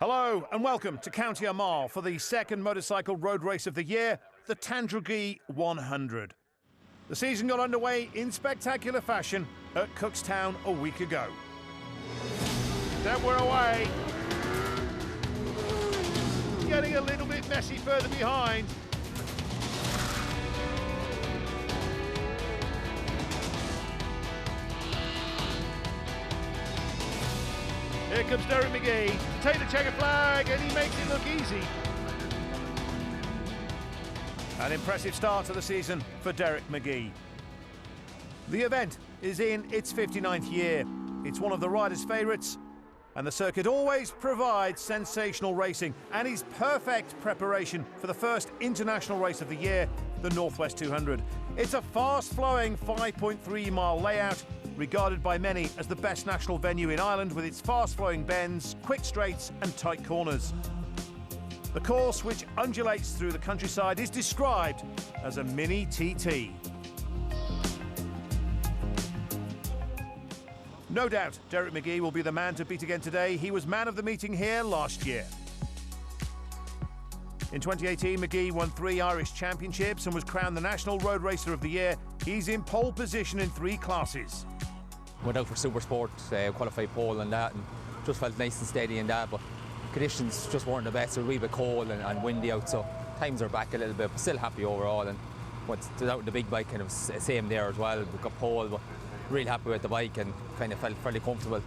Hello and welcome to County Armagh for the second motorcycle road race of the year, the Tandragee 100. The season got underway in spectacular fashion at Cookstown a week ago. Then we're away. Getting a little bit messy further behind. Here comes Derek McGee to take the checker flag, and he makes it look easy. An impressive start to the season for Derek McGee. The event is in its 59th year. It's one of the riders' favourites, and the circuit always provides sensational racing and is perfect preparation for the first international race of the year, the Northwest 200. It's a fast-flowing 5.3-mile layout, regarded by many as the best national venue in Ireland, with its fast-flowing bends, quick straights and tight corners. The course, which undulates through the countryside, is described as a mini TT. No doubt Derek McGee will be the man to beat again today. He was man of the meeting here last year. In 2018, McGee won 3 Irish championships and was crowned the National Road Racer of the Year. He's in pole position in 3 classes. Went out for Super Sport, qualified pole and that, and just felt nice and steady in that, but conditions just weren't the best. It was a wee bit cold and windy out, so times are back a little bit, but still happy overall. And what's out with the big bike, kind of same there as well. We got pole, but really happy with the bike and kind of felt fairly comfortable.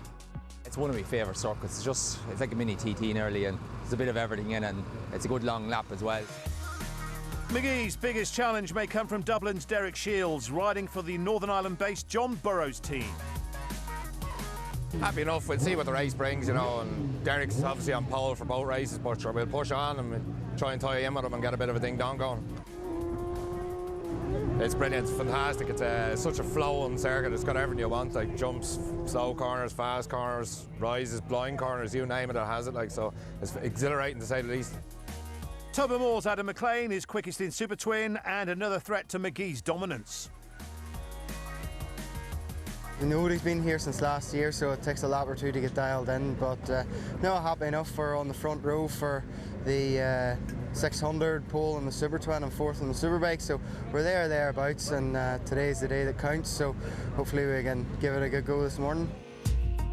It's one of my favourite circuits. It's like a mini TT nearly, and there's a bit of everything in it, and it's a good long lap as well. McGee's biggest challenge may come from Dublin's Derek Shields, riding for the Northern Ireland-based John Burrows team. Happy enough, we'll see what the race brings, you know, and Derek's obviously on pole for both races, but sure, we'll push on and try and tie in with him and get a bit of a ding-dong going. It's brilliant, it's fantastic. It's such a flowing circuit. It's got everything you want, like jumps, slow corners, fast corners, rises, blind corners, you name it, it has it. Like, so it's exhilarating to say the least. Tobermore's Adam McLean is quickest in Super Twin and another threat to McGee's dominance. We know he's been here since last year, so it takes a lap or two to get dialed in, but no, happy enough for on the front row for the 600 pole in the Super Twin and 4th on the Superbike, so we're thereabouts, and today's the day that counts, so hopefully we can give it a good go this morning.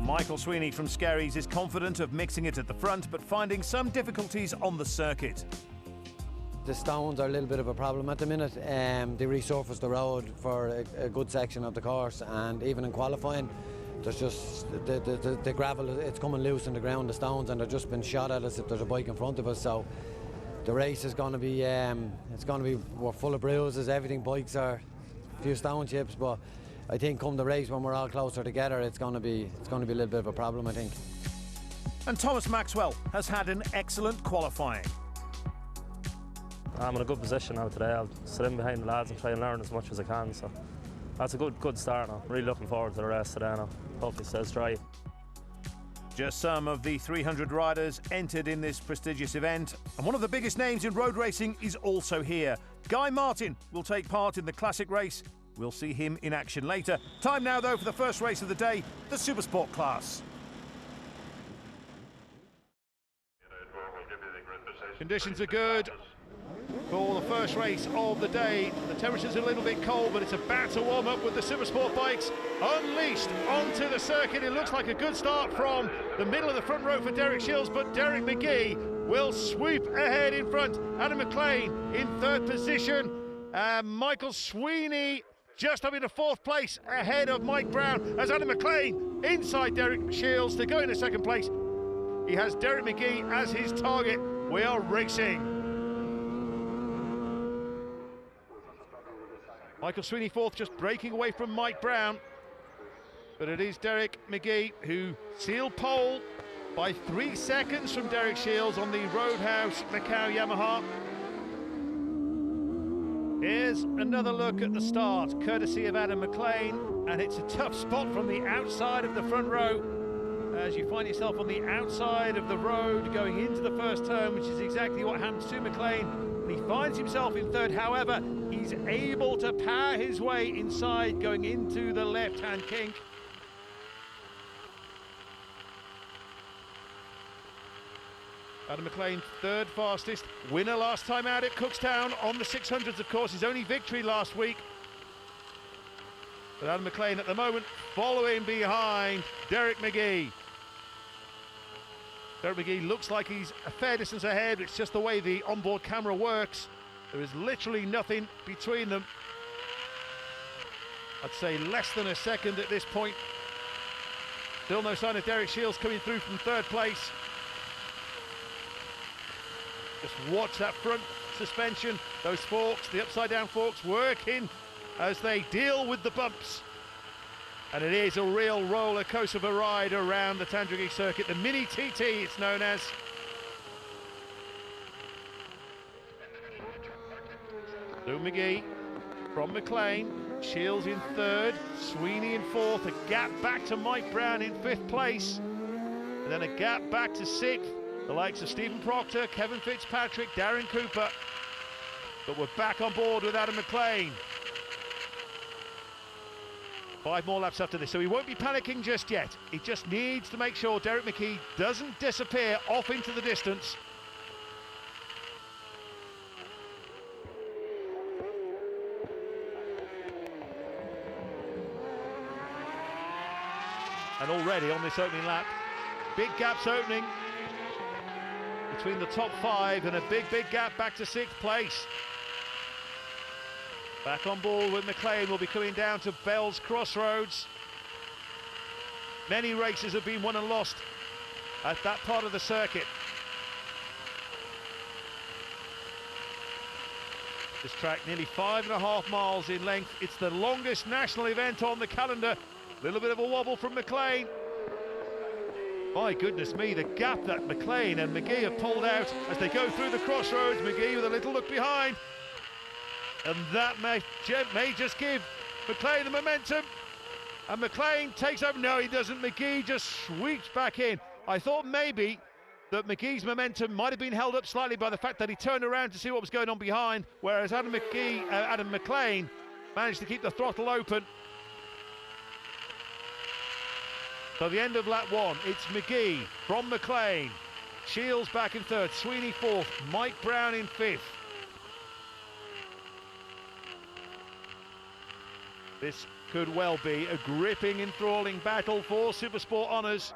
Michael Sweeney from Skerries is confident of mixing it at the front, but finding some difficulties on the circuit. The stones are a little bit of a problem at the minute. They resurfaced the road for a good section of the course, and even in qualifying, there's just the gravel, it's coming loose on the ground, the stones, and they've just been shot at us if there's a bike in front of us. So the race is going to be, we're full of bruises, everything, bikes are a few stone chips, but I think come the race when we're all closer together, it's going to be a little bit of a problem, I think. And Thomas Maxwell has had an excellent qualifying. I'm in a good position now today. I'll sit in behind the lads and try and learn as much as I can. So that's a good start now. Really looking forward to the rest today now. Hopefully it stays dry. Just some of the 300 riders entered in this prestigious event. And one of the biggest names in road racing is also here. Guy Martin will take part in the classic race. We'll see him in action later. Time now, though, for the first race of the day, the Supersport class. Conditions are good for the first race of the day. The temperature's a little bit cold, but it's about to warm up with the Supersport bikes unleashed onto the circuit. It looks like a good start from the middle of the front row for Derek Shields, but Derek McGee will sweep ahead in front. Adam McLean in 3rd position. Michael Sweeney just up into 4th place ahead of Mike Brown, as Adam McLean inside Derek Shields to go into 2nd place. He has Derek McGee as his target. We are racing. Michael Sweeney 4th, just breaking away from Mike Brown. But it is Derek McGee who sealed pole by 3 seconds from Derek Shields on the Roadhouse Macau Yamaha. Here's another look at the start, courtesy of Adam McLean, and it's a tough spot from the outside of the front row as you find yourself on the outside of the road going into the first turn, which is exactly what happens to McLean. And he finds himself in 3rd. However, he's able to power his way inside going into the left-hand kink. Adam McLean, third fastest. Winner last time out at Cookstown on the 600s, of course. His only victory last week. But Adam McLean at the moment following behind Derek McGee. Derek McGee looks like he's a fair distance ahead. It's just the way the onboard camera works. There is literally nothing between them. I'd say less than a second at this point. Still no sign of Derek Shields coming through from third place. Just watch that front suspension, those forks, the upside down forks working as they deal with the bumps. And it is a real roller coaster of a ride around the Tandragee circuit, the mini TT it's known as. Lou McGee from McLean, Shields in third, Sweeney in fourth, a gap back to Mike Brown in fifth place, and then a gap back to sixth. The likes of Stephen Proctor, Kevin Fitzpatrick, Darren Cooper. But we're back on board with Adam McLean. 5 more laps after this, so he won't be panicking just yet. He just needs to make sure Derek McGee doesn't disappear off into the distance. And already on this opening lap, big gaps opening between the top 5 and a big gap back to 6th place. Back on board with McLean will be coming down to Bell's Crossroads. Many races have been won and lost at that part of the circuit. This track nearly 5.5 miles in length. It's the longest national event on the calendar. A little bit of a wobble from McLean. My goodness me, the gap that McLean and McGee have pulled out as they go through the crossroads. McGee with a little look behind. And that may just give McLean the momentum. And McLean takes over. No, he doesn't. McGee just sweeps back in. I thought maybe that McGee's momentum might have been held up slightly by the fact that he turned around to see what was going on behind, whereas Adam McLean managed to keep the throttle open. So the end of lap 1, it's McGee from McLean. Shields back in third, Sweeney fourth, Mike Brown in fifth. This could well be a gripping, enthralling battle for Supersport honours.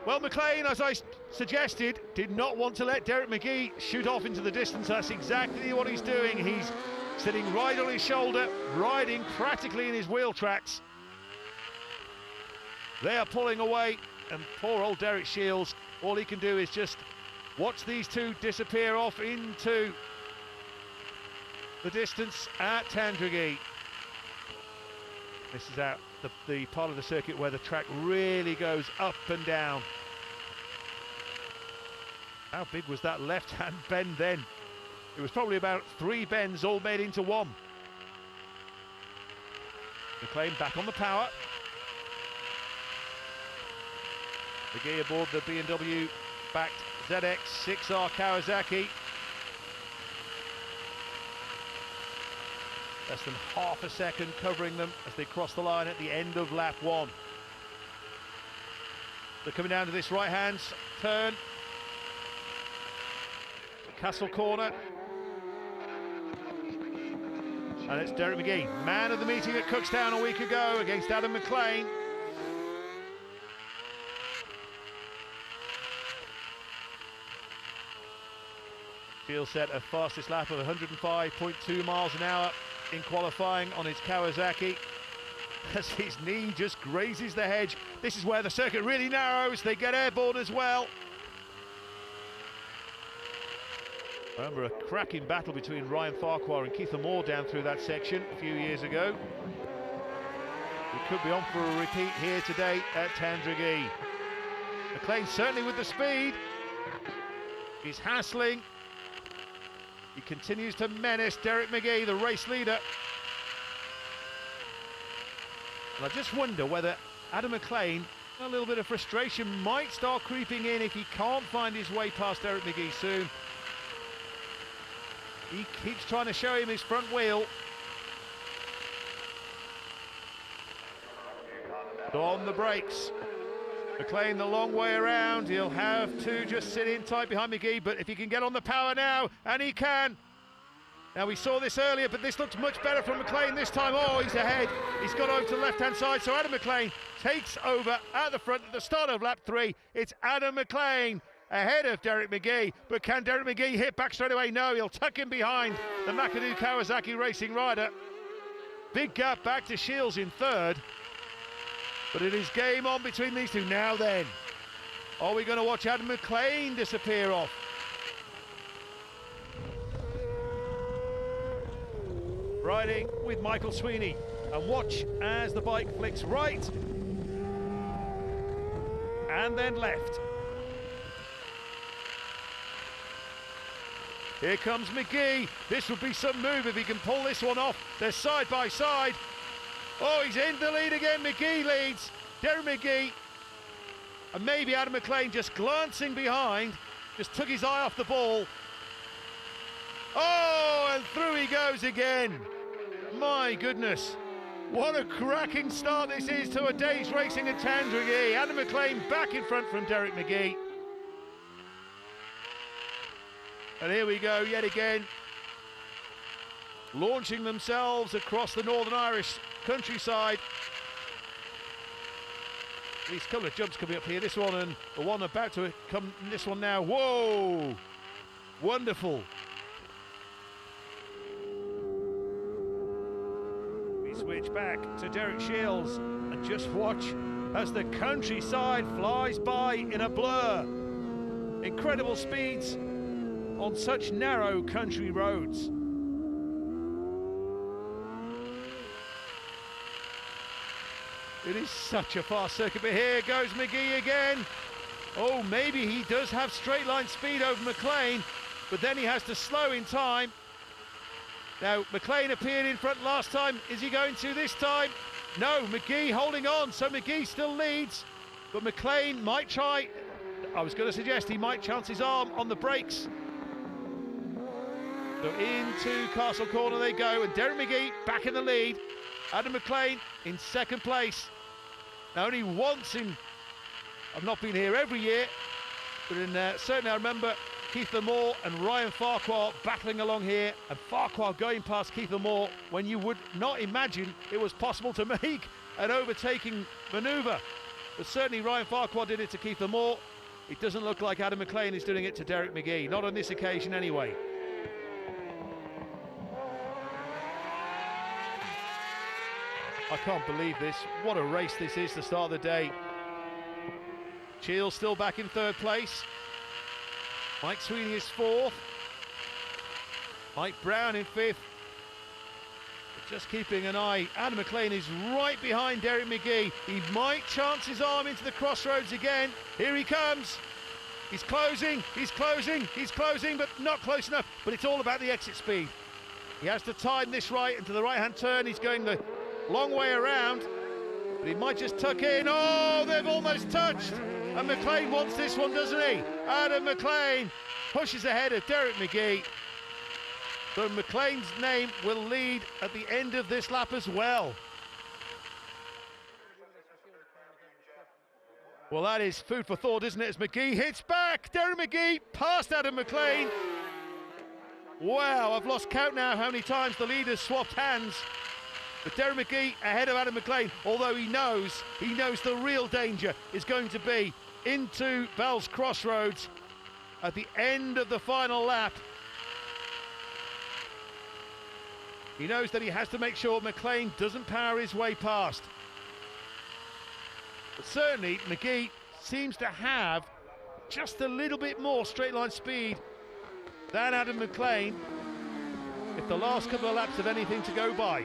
Well, McLean, as I suggested, did not want to let Derek McGee shoot off into the distance. That's exactly what he's doing. He's sitting right on his shoulder, riding practically in his wheel tracks. They are pulling away, and poor old Derek Shields, all he can do is just watch these two disappear off into the distance at Tandragee. This is out the part of the circuit where the track really goes up and down. How big was that left-hand bend then? It was probably about 3 bends all made into one. McLean back on the power. McGee aboard the B&W backed ZX 6R Kawasaki. Less than half a second covering them as they cross the line at the end of lap 1. They're coming down to this right-hand turn. Castle Corner. And it's Derek McGee, man of the meeting at Cookstown a week ago against Adam McLean. Shields set a fastest lap of 105.2 miles an hour in qualifying on his Kawasaki as his knee just grazes the hedge. This is where the circuit really narrows. They get airborne as well. I remember a cracking battle between Ryan Farquhar and Keith Moore down through that section a few years ago. We could be on for a repeat here today at Tandragee. McLean certainly with the speed. He's hassling. He continues to menace Derek McGee, the race leader. And I just wonder whether Adam McLean, a little bit of frustration might start creeping in if he can't find his way past Derek McGee soon. He keeps trying to show him his front wheel. So on the brakes. McLean the long way around. He'll have to just sit in tight behind McGee, but if he can get on the power now, and he can. Now, we saw this earlier, but this looks much better from McLean this time. Oh, he's ahead. He's got over to the left-hand side, so Adam McLean takes over at the front at the start of lap 3. It's Adam McLean ahead of Derek McGee, but can Derek McGee hit back straight away? No, he'll tuck him behind the McAdoo Kawasaki Racing rider. Big gap back to Shields in third, but it is game on between these two. Now then, are we going to watch Adam McLean disappear off? Riding with Michael Sweeney, and watch as the bike flicks right and then left. Here comes McGee. This would be some move if he can pull this one off. They're side by side. Oh, he's in the lead again. McGee leads. Derek McGee, and maybe Adam McLean just glancing behind, just took his eye off the ball. Oh, and through he goes again. My goodness, what a cracking start this is to a day's racing at Tandragee. Adam McLean back in front from Derek McGee. And here we go yet again, launching themselves across the Northern Irish countryside. These couple of jumps coming up here, this one and the one about to come, this one now. Whoa, wonderful. Switch back to Derek Shields and just watch as the countryside flies by in a blur. Incredible speeds on such narrow country roads. It is such a fast circuit, but here goes McGee again. Oh, maybe he does have straight line speed over McLean, but then he has to slow in time. Now, McLean appeared in front last time. Is he going to this time? No, McGee holding on, so McGee still leads. But McLean might try, I was going to suggest he might chance his arm on the brakes. So into Castle Corner they go, and Derek McGee back in the lead. Adam McLean in second place. Now, only once in, I've not been here every year, but in certainly I remember Keith Moore and Ryan Farquhar battling along here, and Farquhar going past Keith Moore when you would not imagine it was possible to make an overtaking manoeuvre. But certainly Ryan Farquhar did it to Keith Moore. It doesn't look like Adam McLean is doing it to Derek McGee, not on this occasion anyway. I can't believe this. What a race this is to start the day. Shields still back in third place. Mike Sweeney is fourth. Mike Brown in fifth. Just keeping an eye. Adam McLean is right behind Derek McGee. He might chance his arm into the crossroads again. Here he comes. He's closing, he's closing, he's closing, but not close enough. But it's all about the exit speed. He has to time this right into the right-hand turn. He's going the long way around, but he might just tuck in. Oh, they've almost touched. And McLean wants this one, doesn't he? Adam McLean pushes ahead of Derek McGee. So McLean's name will lead at the end of this lap as well. Well, that is food for thought, isn't it? As McGee hits back. Derek McGee past Adam McLean. Wow, I've lost count now how many times the leaders swapped hands. But Derek McGee ahead of Adam McLean, although he knows the real danger is going to be into Bell's Crossroads at the end of the final lap. He knows that he has to make sure McLean doesn't power his way past. But certainly McGee seems to have just a little bit more straight line speed than Adam McLean, if the last couple of laps have anything to go by.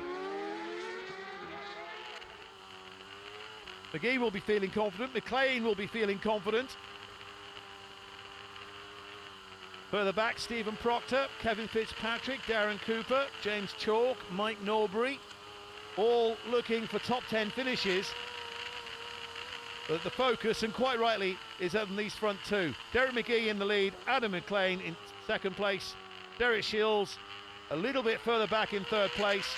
McGee will be feeling confident, McLean will be feeling confident. Further back, Stephen Proctor, Kevin Fitzpatrick, Darren Cooper, James Chalk, Mike Norbury, all looking for top 10 finishes. But the focus, and quite rightly, is on these front two. Derek McGee in the lead, Adam McLean in second place, Derek Shields a little bit further back in third place.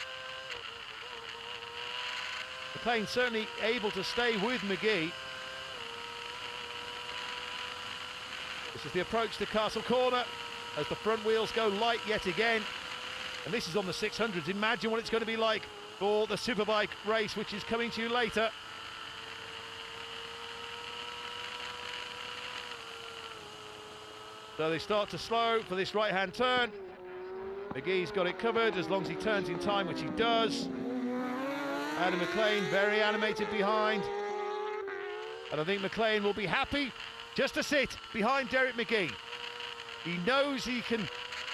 McLean certainly able to stay with McGee. This is the approach to Castle Corner as the front wheels go light yet again. And this is on the 600s. Imagine what it's going to be like for the Superbike race, which is coming to you later. So they start to slow for this right-hand turn. McGee's got it covered as long as he turns in time, which he does. Adam McLean very animated behind. And I think McLean will be happy just to sit behind Derek McGee. He knows he can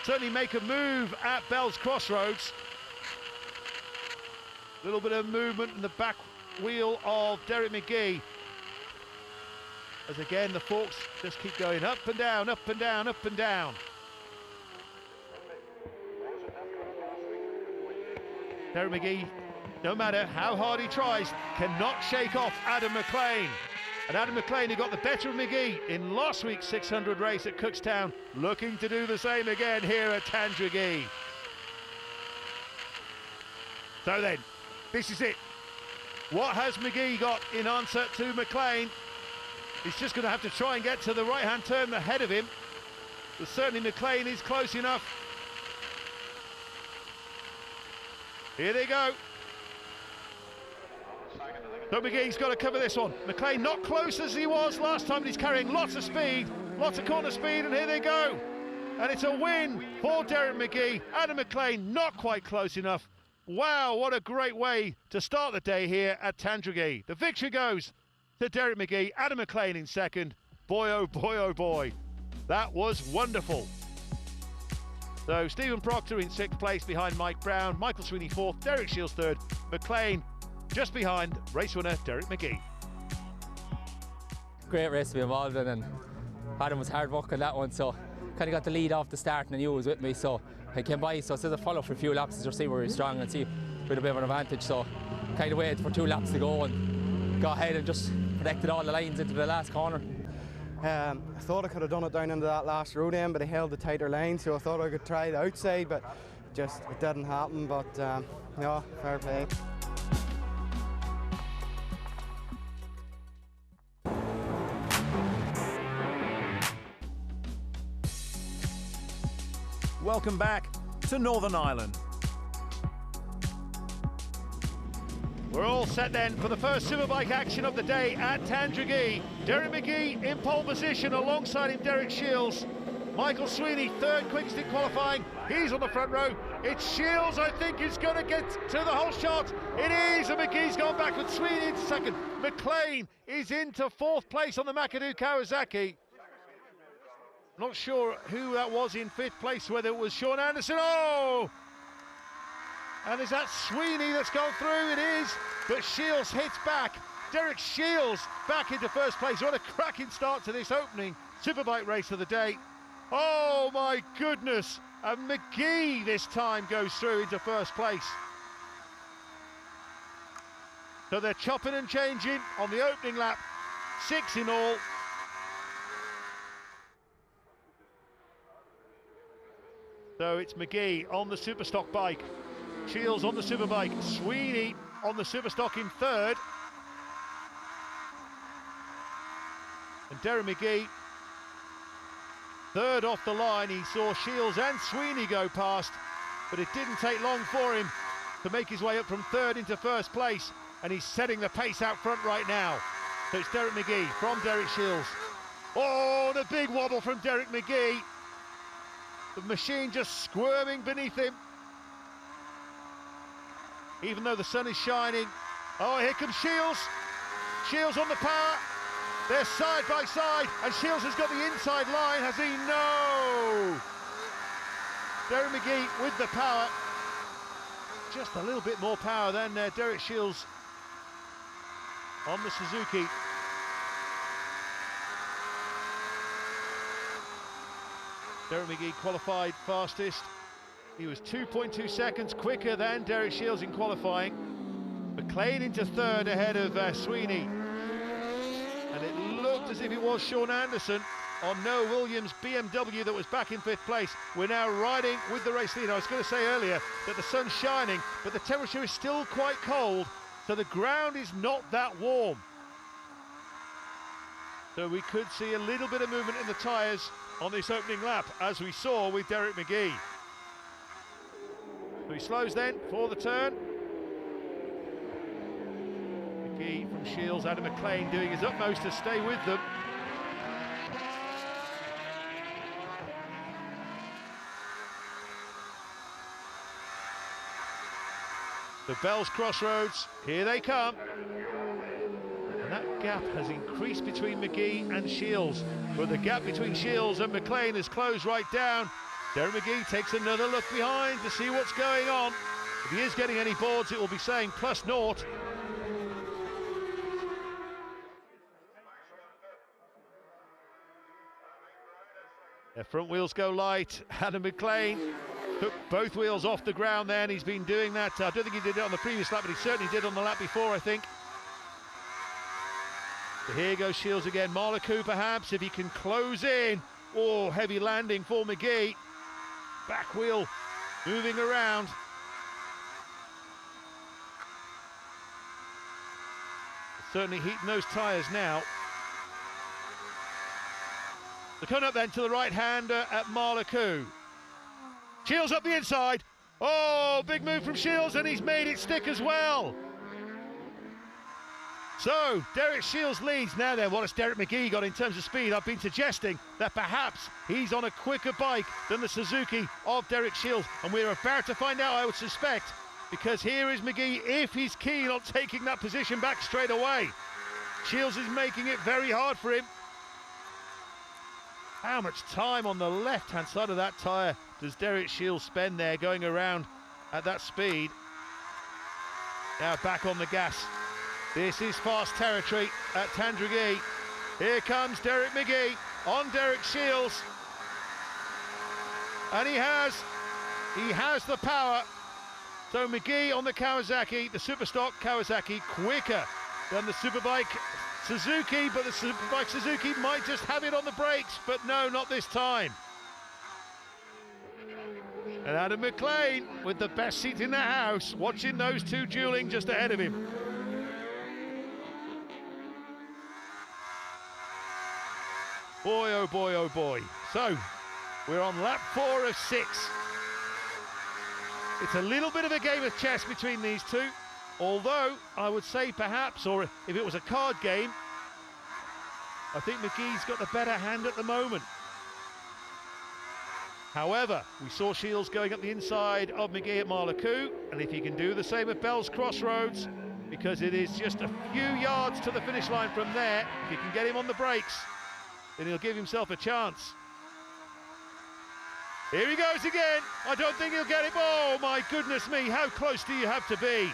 certainly make a move at Bell's Crossroads. A little bit of movement in the back wheel of Derek McGee. As again, the forks just keep going up and down, up and down, up and down. Derek McGee, no matter how hard he tries, cannot shake off Adam McLean. And Adam McLean, who got the better of McGee in last week's 600 race at Cookstown, looking to do the same again here at Tandragee. So then, this is it. What has McGee got in answer to McLean? He's just going to have to try and get to the right-hand turn ahead of him. But certainly McLean is close enough. Here they go. So McGee's got to cover this one. McLean not close as he was last time, but he's carrying lots of speed, lots of corner speed, and here they go. And it's a win for Derek McGee. Adam McLean not quite close enough. Wow, what a great way to start the day here at Tandragee. The victory goes to Derek McGee, Adam McLean in second. Boy, oh boy, oh boy. That was wonderful. So Stephen Proctor in sixth place behind Mike Brown, Michael Sweeney fourth, Derek Shields third, McLean just behind race winner Derek McGee. Great race to be involved in, and Adam was hard work on that one, so kind of got the lead off the start and I knew he was with me, so I came by, so I said to follow for a few laps to see where he's strong and see with a bit of an advantage, so kind of waited for 2 laps to go and got ahead and just protected all the lines into the last corner. I thought I could have done it down into that last road end, but I held the tighter line, so I thought I could try the outside, but just it didn't happen. But no, fair play. Welcome back to Northern Ireland. We're all set then for the first Superbike action of the day at Tandragee. Derek McGee in pole position, alongside him Derek Shields. Michael Sweeney, third quickest in qualifying. He's on the front row. It's Shields, I think, is going to get to the whole shot. It is, and McGee's gone back with Sweeney in second. McLean is into fourth place on the McAdoo Kawasaki. Not sure who that was in fifth place, whether it was Sean Anderson. Oh! And is that Sweeney that's gone through? It is, but Shields hits back. Derek Shields back into first place. What a cracking start to this opening Superbike race of the day. Oh my goodness, and McGee this time goes through into first place. So they're chopping and changing on the opening lap, 6 in all. So it's McGee on the Superstock bike, Shields on the Superbike, Sweeney on the Superstock in third. And Derek McGee, third off the line. He saw Shields and Sweeney go past, but it didn't take long for him to make his way up from third into first place, and he's setting the pace out front right now. So it's Derek McGee from Derek Shields. Oh, and a big wobble from Derek McGee. The machine just squirming beneath him, even though the sun is shining. Oh, here comes Shields. Shields on the power. They're side by side, and Shields has got the inside line, has he? No! Derek McGee with the power. Just a little bit more power than Derek Shields on the Suzuki. Derek McGee qualified fastest. He was 2.2 seconds quicker than Derek Shields in qualifying. McLean into third ahead of Sweeney. And it looked as if it was Sean Anderson on Noah Williams' BMW that was back in fifth place. We're now riding with the race leader. I was going to say earlier that the sun's shining, but the temperature is still quite cold, so the ground is not that warm. So we could see a little bit of movement in the tyres on this opening lap, as we saw with Derek McGee. So he slows then for the turn. McGee from Shields, Adam McLean doing his utmost to stay with them. The Bells Crossroads, here they come. And that gap has increased between McGee and Shields, but the gap between Shields and McLean has closed right down. Derek McGee takes another look behind to see what's going on. If he is getting any boards, it will be saying +0. Their front wheels go light. Adam McLean took both wheels off the ground then. He's been doing that. I don't think he did it on the previous lap, but he certainly did on the lap before, I think. So here goes Shields again. Marlaku perhaps, if he can close in. Oh, heavy landing for McGee. Back wheel moving around. Certainly heating those tyres now. They're coming up then to the right-hander at Marlaku. Shields up the inside. Oh, big move from Shields, and he's made it stick as well. So, Derek Shields leads. Now then, what has Derek McGee got in terms of speed? I've been suggesting that perhaps he's on a quicker bike than the Suzuki of Derek Shields, and we're about to find out, I would suspect, because here is McGee, if he's keen on taking that position back straight away. Shields is making it very hard for him. How much time on the left-hand side of that tyre does Derek Shields spend there going around at that speed? Now back on the gas. This is fast territory at Tandragee. Here comes Derek McGee on Derek Shields. And he has the power. So McGee on the Kawasaki, the Superstock Kawasaki, quicker than the Superbike Suzuki, but the Superbike Suzuki might just have it on the brakes, but no, not this time. And Adam McLean with the best seat in the house, watching those two dueling just ahead of him. Boy, oh boy, oh boy. So, we're on lap 4 of 6. It's a little bit of a game of chess between these two, although I would say perhaps, or if it was a card game, I think McGee's got the better hand at the moment. However, we saw Shields going up the inside of McGee at Marlaku, and if he can do the same at Bells Crossroads, because it is just a few yards to the finish line from there, if you can get him on the brakes, then he'll give himself a chance. Here he goes again. I don't think he'll get it. Oh my goodness me, how close do you have to be?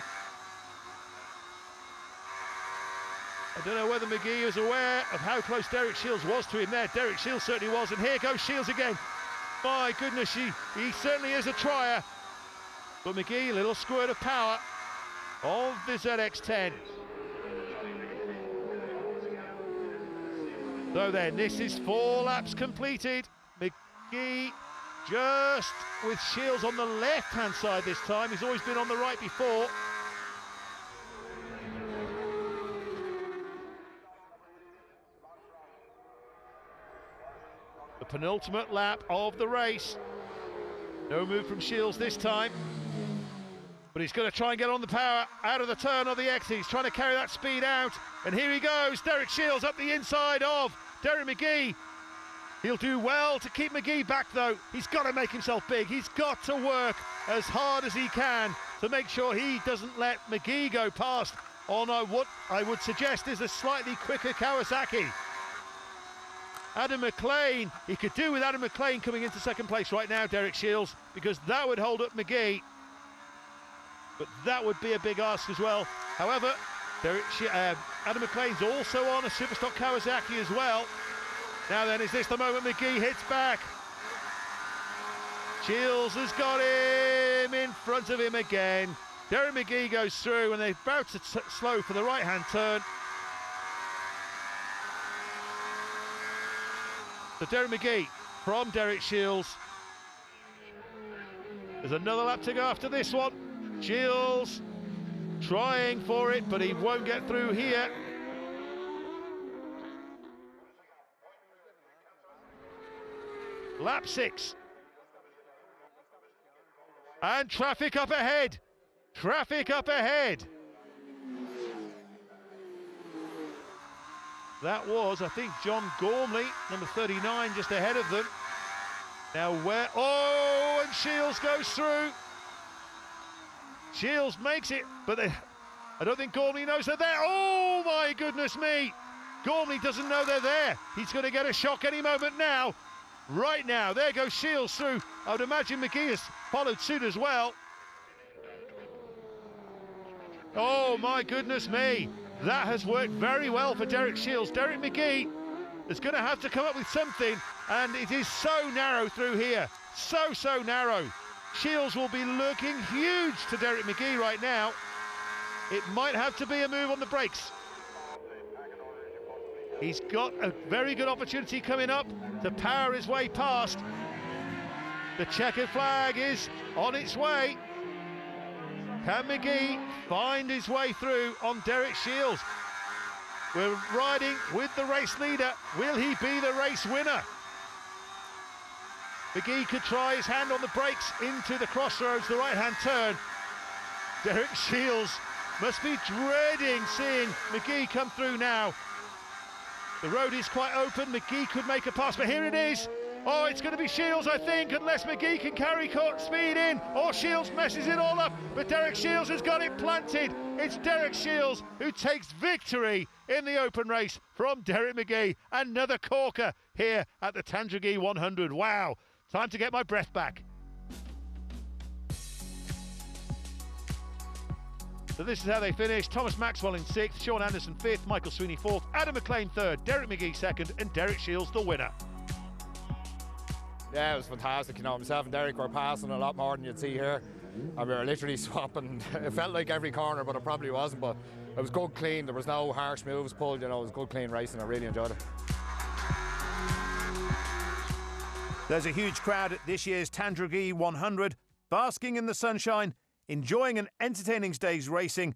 I don't know whether McGee is aware of how close Derek Shields was to him there. Derek Shields certainly was, and here goes Shields again. My goodness, he certainly is a trier. But McGee, a little squirt of power of the ZX-10. So then, this is 4 laps completed. McGee just with Shields on the left-hand side this time. He's always been on the right before. The penultimate lap of the race. No move from Shields this time. But he's going to try and get on the power out of the turn of the exit. He's trying to carry that speed out. And here he goes, Derek Shields up the inside of Derek McGee. He'll do well to keep McGee back though. He's got to make himself big. He's got to work as hard as he can to make sure he doesn't let McGee go past on what I would suggest is a slightly quicker Kawasaki. Adam McLean, he could do with Adam McLean coming into second place right now, Derek Shields, because that would hold up McGee. But that would be a big ask as well. However, Adam McLean's also on a Superstock Kawasaki as well. Now then, is this the moment McGee hits back? Shields has got him in front of him again. Derek McGee goes through and they're about to slow for the right-hand turn. So Derek McGee from Derek Shields. There's another lap to go after this one. Shields trying for it, but he won't get through here. lap 6. And traffic up ahead. Traffic up ahead. That was, I think, John Gormley, number 39, just ahead of them. Now where, oh, and Shields goes through. Shields makes it, but I don't think Gormley knows they're there. Oh my goodness me. Gormley doesn't know they're there. He's going to get a shock any moment now. Right now, there goes Shields through. I would imagine McGee has followed suit as well. Oh my goodness me. That has worked very well for Derek Shields. Derek McGee is going to have to come up with something, and it is so narrow through here. So narrow. Shields will be looking huge to Derek McGee right now. It might have to be a move on the brakes. He's got a very good opportunity coming up to power his way past. The checkered flag is on its way. Can McGee find his way through on Derek Shields? We're riding with the race leader. Will he be the race winner? McGee could try his hand on the brakes into the crossroads, the right-hand turn. Derek Shields must be dreading seeing McGee come through now. The road is quite open. McGee could make a pass, but here it is. Oh, it's going to be Shields, I think, unless McGee can carry speed in, or Shields messes it all up. But Derek Shields has got it planted. It's Derek Shields who takes victory in the open race from Derek McGee. Another corker here at the Tandragee 100. Wow, time to get my breath back. So this is how they finished. Thomas Maxwell in 6th, Sean Anderson 5th, Michael Sweeney 4th, Adam McLean 3rd, Derek McGee 2nd, and Derek Shields the winner. Yeah, it was fantastic. You know, myself and Derek were passing a lot more than you'd see here. And we were literally swapping. It felt like every corner, but it probably wasn't. But it was good, clean. There was no harsh moves pulled. You know, it was good, clean racing. I really enjoyed it. There's a huge crowd at this year's Tandragee 100, basking in the sunshine, enjoying an entertaining day's racing,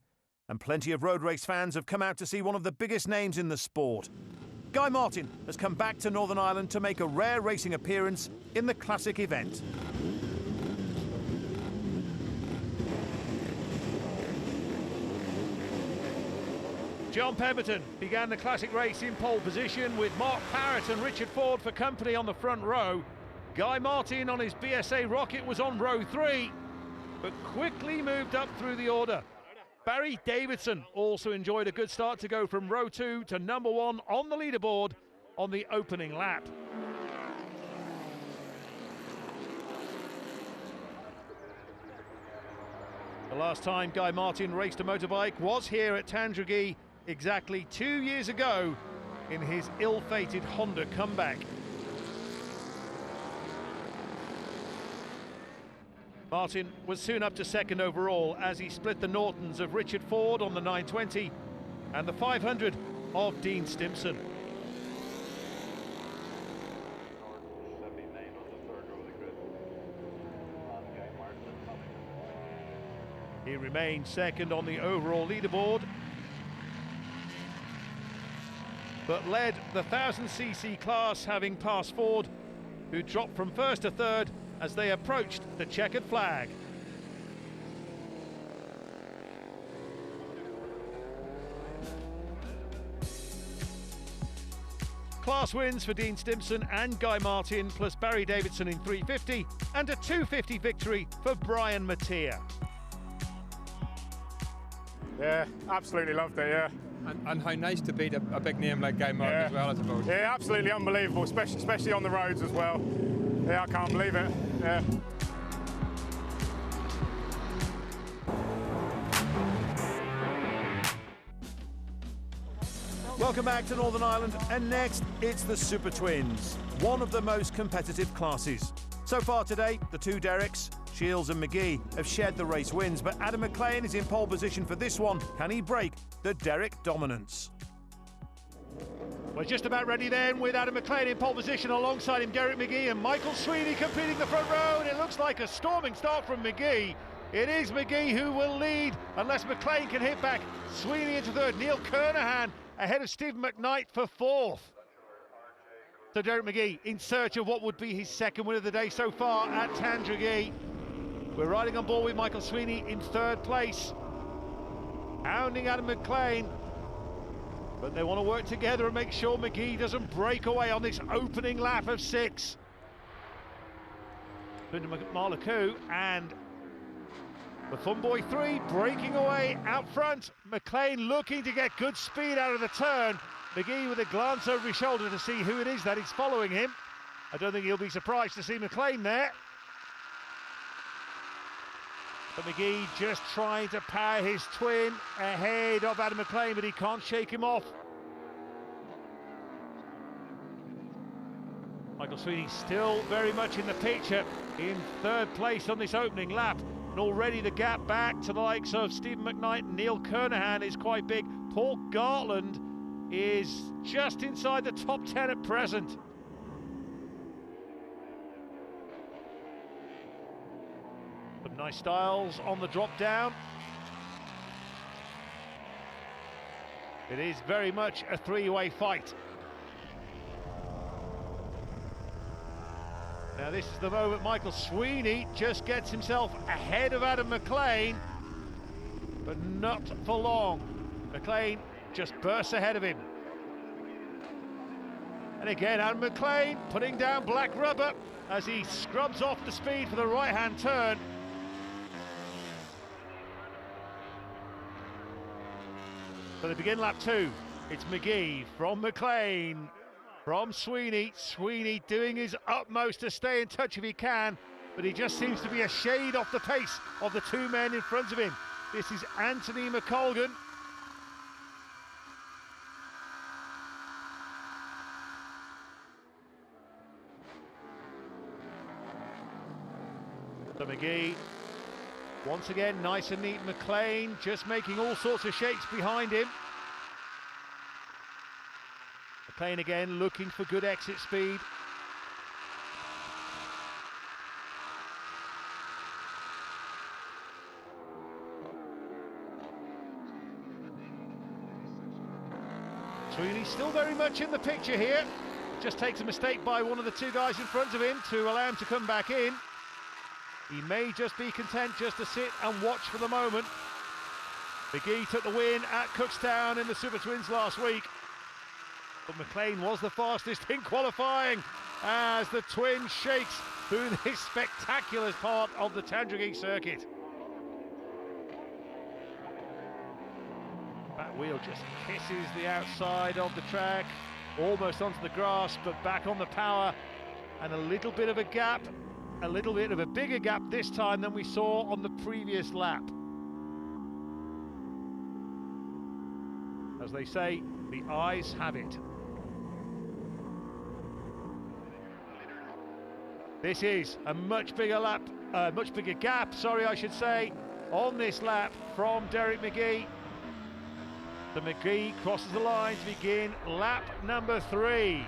and plenty of road race fans have come out to see one of the biggest names in the sport. Guy Martin has come back to Northern Ireland to make a rare racing appearance in the classic event. John Pemberton began the classic race in pole position with Mark Parrott and Richard Ford for company on the front row. Guy Martin on his BSA Rocket was on row 3, but quickly moved up through the order. Barry Davidson also enjoyed a good start to go from row 2 to number 1 on the leaderboard on the opening lap. The last time Guy Martin raced a motorbike was here at Tandragee exactly 2 years ago in his ill-fated Honda comeback. Martin was soon up to 2nd overall as he split the Nortons of Richard Ford on the 920 and the 500 of Dean Stimpson. He remained 2nd on the overall leaderboard, but led the 1000cc class, having passed Ford, who dropped from 1st to 3rd as they approached the checkered flag. Class wins for Dean Stimpson and Guy Martin, plus Barry Davidson in 350, and a 250 victory for Brian Mattia. Yeah, absolutely loved it, yeah. And how nice to beat a big name like Guy Martin as well, I suppose. Yeah, absolutely unbelievable, especially on the roads as well. Yeah, I can't believe it. Yeah. Welcome back to Northern Ireland, and next it's the Super Twins, one of the most competitive classes. So far today, the two Derricks, Shields and McGee, have shared the race wins, but Adam McLean is in pole position for this one. Can he break the Derrick dominance? We're just about ready then, with Adam McLean in pole position, alongside him Derek McGee and Michael Sweeney completing the front row, and it looks like a storming start from McGee. It is McGee who will lead unless McLean can hit back. Sweeney into 3rd, Neil Kernahan ahead of Stephen McKnight for 4th. So Derek McGee in search of what would be his second win of the day so far at Tandragee. We're riding on board with Michael Sweeney in third place, hounding Adam McLean. But they want to work together and make sure McGee doesn't break away on this opening lap of 6. Malaku and the Fun Boy 3 breaking away out front. McLean looking to get good speed out of the turn. McGee with a glance over his shoulder to see who it is that is following him. I don't think he'll be surprised to see McLean there. But McGee just trying to power his twin ahead of Adam McLean, but he can't shake him off. Michael Sweeney still very much in the picture, in third place on this opening lap. And already the gap back to the likes of Stephen McKnight and Neil Kernahan is quite big. Paul Gartland is just inside the top 10 at present. Some nice styles on the drop down. It is very much a three-way fight. Now this is the moment Michael Sweeney just gets himself ahead of Adam McLean, but not for long. McLean just bursts ahead of him. And again, Adam McLean putting down black rubber as he scrubs off the speed for the right-hand turn. So they begin lap 2. It's McGee from McLean, from Sweeney. Sweeney doing his utmost to stay in touch if he can, but he just seems to be a shade off the pace of the two men in front of him. This is Anthony McColgan. So McGee, once again, nice and neat. McLean just making all sorts of shakes behind him. McLean again looking for good exit speed. Sweeney still very much in the picture here. Just takes a mistake by one of the two guys in front of him to allow him to come back in. He may just be content just to sit and watch for the moment. McGee took the win at Cookstown in the Super Twins last week. But McLean was the fastest in qualifying as the twin shakes through this spectacular part of the Tandragee circuit. That wheel just kisses the outside of the track, almost onto the grass, but back on the power, and a little bit of a gap. A little bit of a bigger gap this time than we saw on the previous lap. As they say, the eyes have it. This is a much bigger gap, I should say, on this lap from Derek McGee. The McGee crosses the line to begin lap number 3.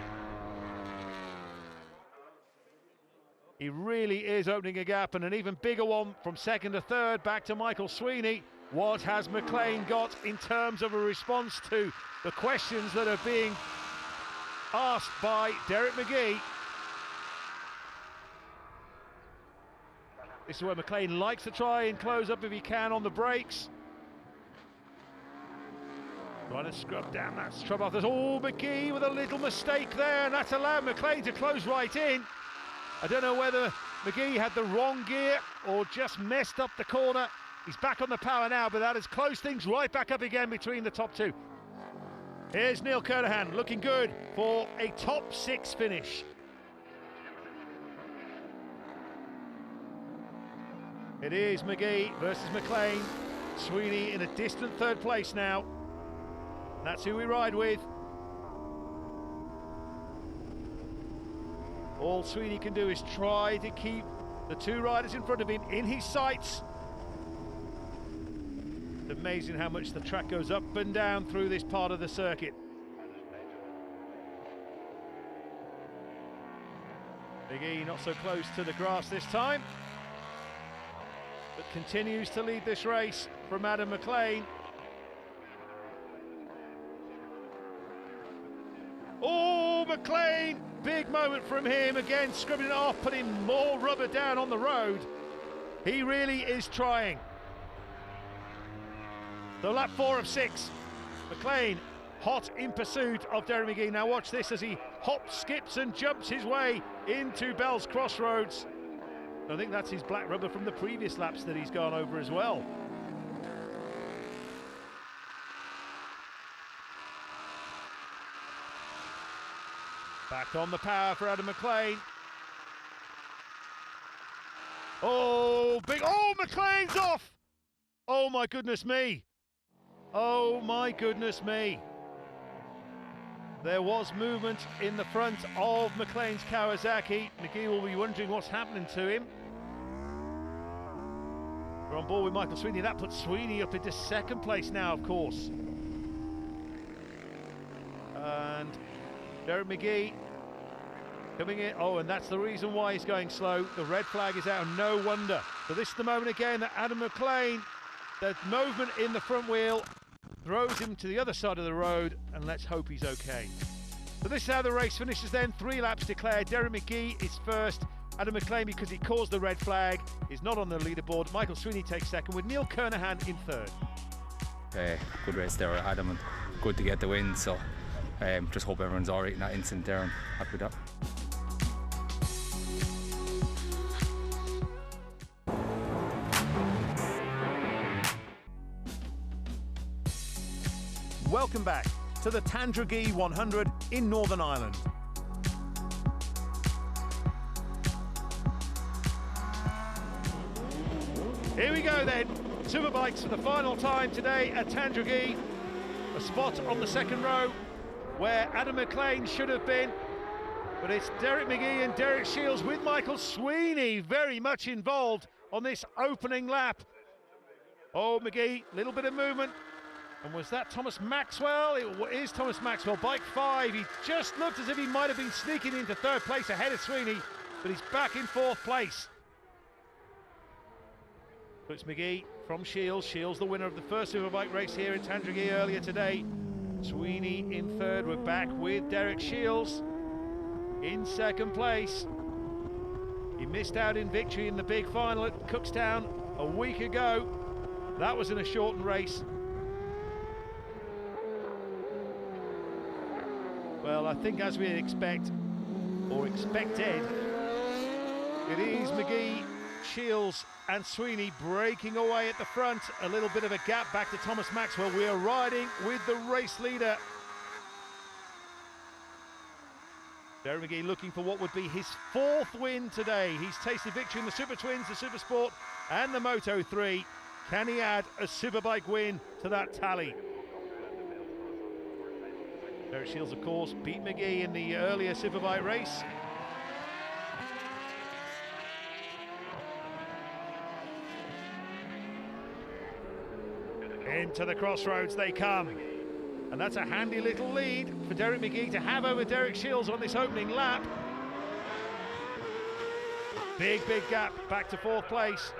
He really is opening a gap, and an even bigger one from second to third back to Michael Sweeney. What has McLean got in terms of a response to the questions that are being asked by Derek McGee? This is where McLean likes to try and close up if he can on the brakes. Trying to scrub down that scrub off. There's McGee with a little mistake there, and that's allowed McLean to close right in. I don't know whether McGee had the wrong gear or just messed up the corner. He's back on the power now, but that has closed things right back up again between the top two. Here's Neil Kernahan looking good for a top 6 finish. It is McGee versus McLean. Sweeney in a distant third place now. That's who we ride with. All Sweeney can do is try to keep the two riders in front of him in his sights. It's amazing how much the track goes up and down through this part of the circuit. McGee not so close to the grass this time, but continues to lead this race from Adam McLean. McLean, big moment from him. Again, scribbling it off, putting more rubber down on the road. He really is trying. So lap 4 of 6. McLean hot in pursuit of Derek Magee. Now watch this as he hops, skips and jumps his way into Bell's Crossroads. I think that's his black rubber from the previous laps that he's gone over as well. Back on the power for Adam McLean. Oh, big, oh, McLean's off! Oh my goodness me. Oh my goodness me. There was movement in the front of McLean's Kawasaki. Magee will be wondering what's happening to him. We're on board with Michael Sweeney. That puts Sweeney up into second place now, of course. And Derek Magee coming in. Oh, and that's the reason why he's going slow. The red flag is out, no wonder. So this is the moment again that Adam McLean, the movement in the front wheel, throws him to the other side of the road, and let's hope he's okay. So this is how the race finishes then. 3 laps declared. Derek Magee is first. Adam McLean, because he caused the red flag, is not on the leaderboard. Michael Sweeney takes second, with Neil Kernahan in third. Good race there, Adam, and good to get the win. So just hope everyone's all right in that incident there, and happy with that. Welcome back to the Tandragee 100 in Northern Ireland. Here we go then, Superbikes for the final time today at Tandragee. A spot on the second row where Adam McLean should have been, but it's Derek Magee and Derek Shields with Michael Sweeney very much involved on this opening lap. Oh, Magee, little bit of movement. And was that Thomas Maxwell? It is Thomas Maxwell, bike 5. He just looked as if he might have been sneaking into third place ahead of Sweeney, but he's back in fourth place. So it's Magee from Shields. Shields the winner of the first Superbike race here in Tandragee earlier today. Sweeney in third. We're back with Derek Shields in second place. He missed out in victory in the big final at Cookstown a week ago. That was in a shortened race. Well, I think as we expect, or expected, it is Magee, Shields and Sweeney breaking away at the front. A little bit of a gap back to Thomas Maxwell. We are riding with the race leader. Derek Magee looking for what would be his 4th win today. He's tasted victory in the Super Twins, the Super Sport and the Moto 3. Can he add a Superbike win to that tally? Derek Shields, of course, beat Magee in the earlier Superbike race. Into the crossroads they come. And that's a handy little lead for Derek Magee to have over Derek Shields on this opening lap. Big gap back to 4th place.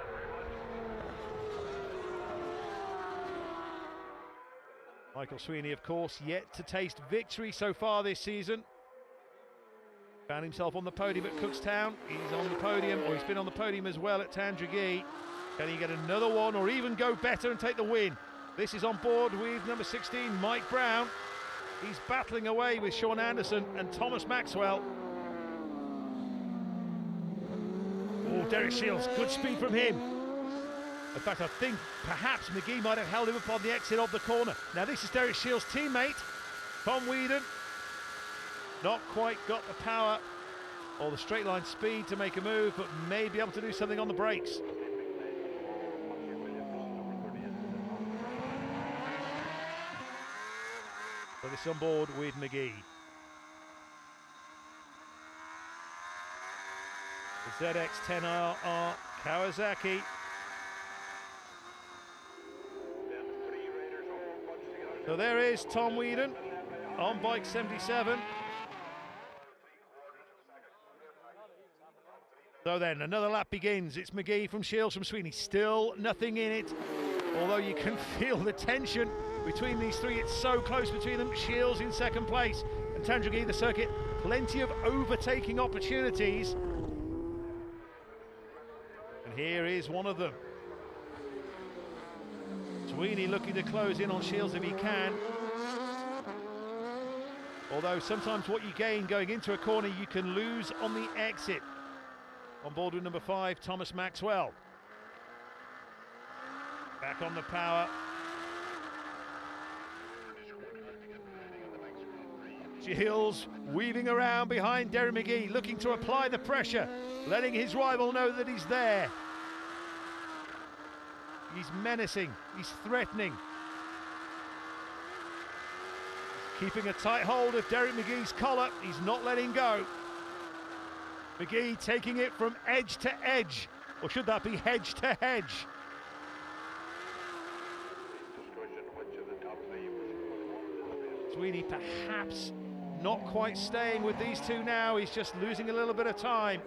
Michael Sweeney, of course, yet to taste victory so far this season. Found himself on the podium at Cookstown. He's on the podium, or he's been on the podium as well at Tandragee. Can he get another one or even go better and take the win? This is on board with number 16, Mike Brown. He's battling away with Sean Anderson and Thomas Maxwell. Oh, Derek Shields, good speed from him. In fact, I think perhaps Magee might have held him up on the exit of the corner. Now this is Derek Shields' teammate, Tom Whedon. Not quite got the power or the straight line speed to make a move, but may be able to do something on the brakes. So this is on board with Magee. The ZX-10RR Kawasaki. So there is Tom Whedon on bike 77. So then another lap begins. It's Magee from Shields from Sweeney. Still nothing in it, although you can feel the tension between these three. It's so close between them. Shields in second place, and Tandragee, the circuit plenty of overtaking opportunities. And here is one of them. Sweeney looking to close in on Shields if he can. Although sometimes what you gain going into a corner you can lose on the exit. On board with number 5, Thomas Maxwell. Back on the power. Shields weaving around behind Derek McGee, looking to apply the pressure, letting his rival know that he's there. He's menacing, he's threatening. Keeping a tight hold of Derek McGee's collar, he's not letting go. McGee taking it from edge to edge, or should that be hedge to hedge? Sweeney perhaps not quite staying with these two now, he's just losing a little bit of time.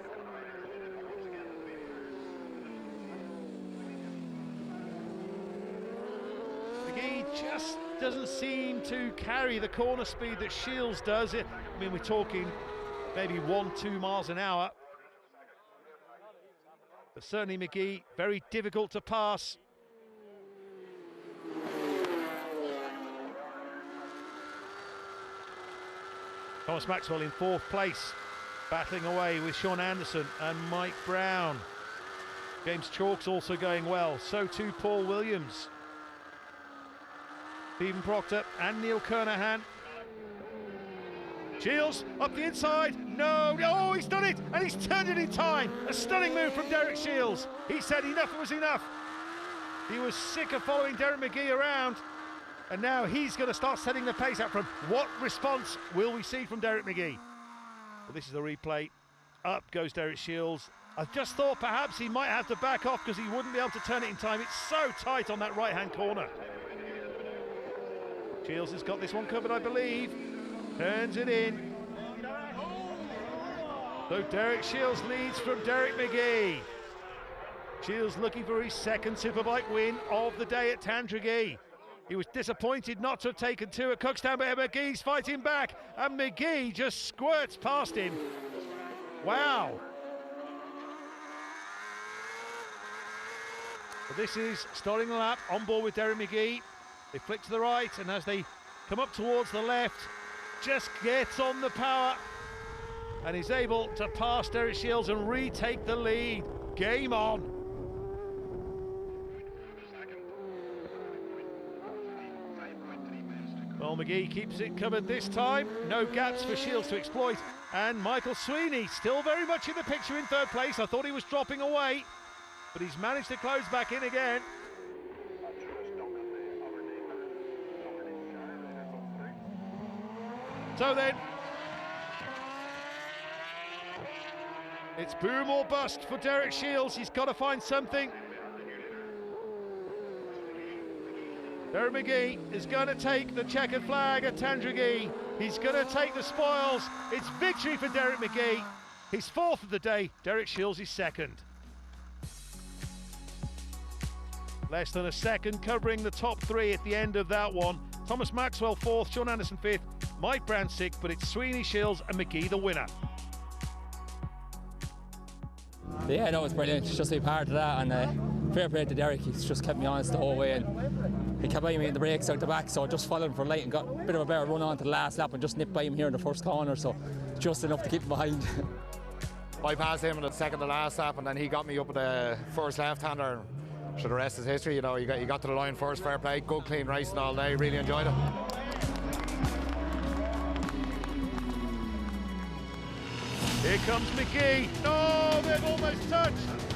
McGee just doesn't seem to carry the corner speed that Shields does. I mean, we're talking maybe 1-2 miles an hour. But certainly McGee, very difficult to pass. Thomas Maxwell in 4th place, battling away with Sean Anderson and Mike Brown. James Chalk's also going well, so too Paul Williams. Stephen Proctor and Neil Kernahan. Shields up the inside, no, oh, he's done it, and he's turned it in time. A stunning move from Derek Shields. He said enough was enough. He was sick of following Derek McGee around, and now he's going to start setting the pace out from. What response will we see from Derek McGee? Well, this is the replay. Up goes Derek Shields. I just thought perhaps he might have to back off because he wouldn't be able to turn it in time. It's so tight on that right-hand corner. Shields has got this one covered, I believe. Turns it in. So Derek Shields leads from Derek McGee. Shields looking for his 2nd Superbike win of the day at Tandragee. He was disappointed not to have taken 2 at Cookstown, but McGee's fighting back, and McGee just squirts past him. Wow. But this is starting the lap on board with Derek McGee. They flick to the right, and as they come up towards the left, just gets on the power and is able to pass Derek Shields and retake the lead. Game on. Well, McGee keeps it covered this time. No gaps for Shields to exploit. And Michael Sweeney still very much in the picture in 3rd place. I thought he was dropping away, but he's managed to close back in again. So then, it's boom or bust for Derek Shields. He's got to find something. Derek McGee is going to take the checkered flag at Tandragee. He's going to take the spoils. It's victory for Derek McGee. His 4th of the day. Derek Shields is 2nd. Less than a second covering the top 3 at the end of that one. Thomas Maxwell 4th, Sean Anderson 5th, Mike Brown 6th, but it's Sweeney, Shields and McGee the winner. Yeah, no, it's brilliant. It's just to be part of that, and fair play to Derek. He's just kept me honest the whole way, and he kept by me in the brakes out the back, so I just followed him for late and got a bit of a better run on to the last lap and just nipped by him here in the 1st corner, so just enough to keep him behind. I passed him in the 2nd to last lap, and then he got me up at the 1st left-hander. So the rest is history. You know, you got to the line first, fair play, good clean racing all day, really enjoyed it. Here comes McGee. No, they've almost touched.